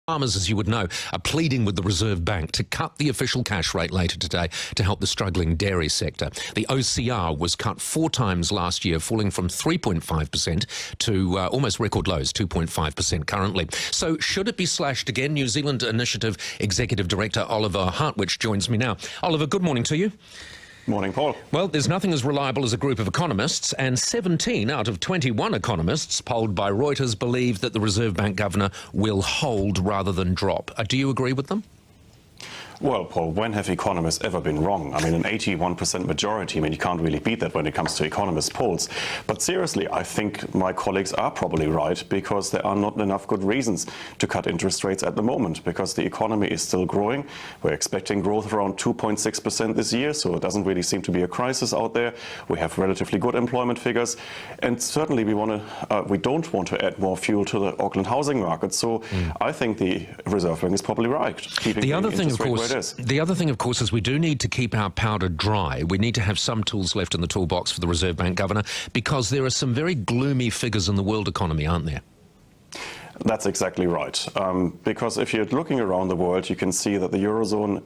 Farmers, as you would know, are pleading with the Reserve Bank to cut the official cash rate later today to help the struggling dairy sector. The OCR was cut 4 times last year, falling from 3.5% to almost record lows, 2.5% currently. So should it be slashed again? New Zealand Initiative Executive Director Oliver Hartwich joins me now. Oliver, good morning to you. Morning, Paul. Well, there's nothing as reliable as a group of economists, and 17 out of 21 economists polled by Reuters believe that the Reserve Bank governor will hold rather than drop. Do you agree with them? Well, Paul, when have economists ever been wrong? I mean, an 81% majority, you can't really beat that when it comes to economist polls. But seriously, I think my colleagues are probably right, because there are not enough good reasons to cut interest rates at the moment, because the economy is still growing. We're expecting growth around 2.6% this year, so it doesn't really seem to be a crisis out there. We have relatively good employment figures, and certainly we don't want to add more fuel to the Auckland housing market. So I think the Reserve Bank is probably right, keeping the other thing, of course. The other thing, of course, is we do need to keep our powder dry. We need to have some tools left in the toolbox for the Reserve Bank governor, because there are some very gloomy figures in the world economy, aren't there? That's exactly right. Because if you're looking around the world, you can see that the Eurozone,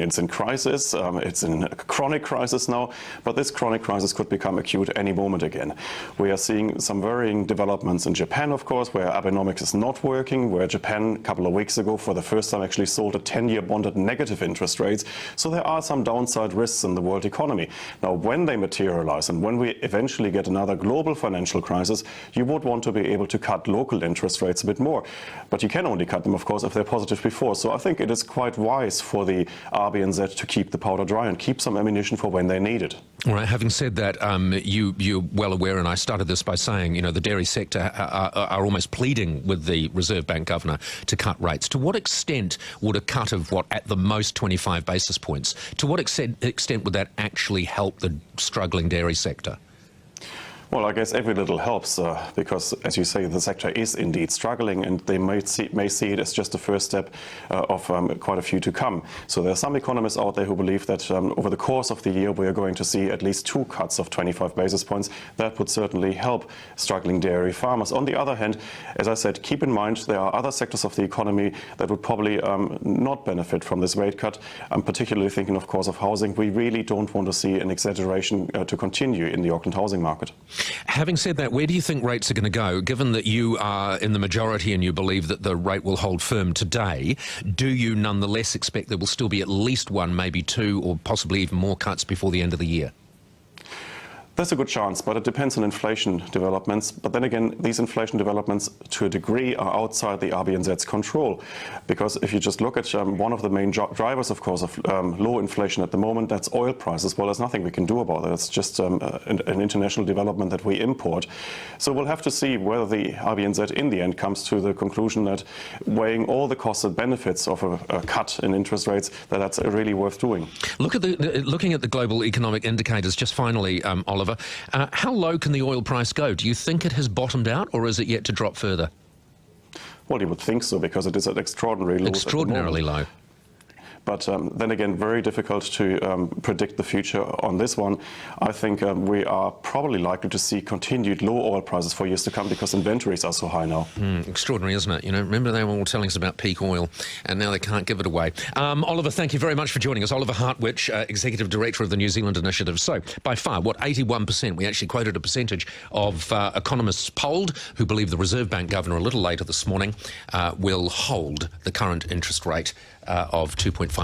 it's in crisis. It's in a chronic crisis now, but this chronic crisis could become acute at any moment again. We are seeing some worrying developments in Japan, of course, where Abenomics is not working, where Japan, a couple of weeks ago, for the first time, actually sold a 10-year bond at negative interest rates. So there are some downside risks in the world economy. Now, when they materialize and when we eventually get another global financial crisis, you would want to be able to cut local interest rates a bit more. But you can only cut them, of course, if they're positive before. So I think it is quite wise for the RBNZ to keep the powder dry and keep some ammunition for when they need it. All right. Having said that, you're well aware, and I started this by saying, the dairy sector are almost pleading with the Reserve Bank governor to cut rates. To what extent would a cut of, at the most 25 basis points, to what extent would that actually help the struggling dairy sector? Well, I guess every little helps, because, as you say, the sector is indeed struggling, and they may see it as just the first step of quite a few to come. So there are some economists out there who believe that over the course of the year we are going to see at least 2 cuts of 25 basis points. That would certainly help struggling dairy farmers. On the other hand, as I said, keep in mind there are other sectors of the economy that would probably not benefit from this rate cut. I'm particularly thinking, of course, of housing. We really don't want to see an exaggeration to continue in the Auckland housing market. Having said that, where do you think rates are going to go? Given that you are in the majority and you believe that the rate will hold firm today, do you nonetheless expect there will still be at least 1, maybe 2, or possibly even more cuts before the end of the year? There's a good chance, but it depends on inflation developments. But then again, these inflation developments, to a degree, are outside the RBNZ's control. Because if you just look at one of the main drivers, of course, of low inflation at the moment, that's oil prices. Well, there's nothing we can do about it. It's just an international development that we import. So we'll have to see whether the RBNZ, in the end, comes to the conclusion that weighing all the costs and benefits of a cut in interest rates, that's really worth doing. Looking at the global economic indicators, just finally, Oliver, how low can the oil price go? Do you think it has bottomed out, or is it yet to drop further? Well, you would think so, because it is at extraordinarily low. Extraordinarily low. But then again, very difficult to predict the future on this one. I think we are probably likely to see continued low oil prices for years to come, because inventories are so high now. Extraordinary, isn't it? Remember they were all telling us about peak oil, and now they can't give it away. Oliver, thank you very much for joining us. Oliver Hartwich, Executive Director of the New Zealand Initiative. So, by far, 81%? We actually quoted a percentage of economists polled who believe the Reserve Bank governor, a little later this morning, will hold the current interest rate of 2.5%.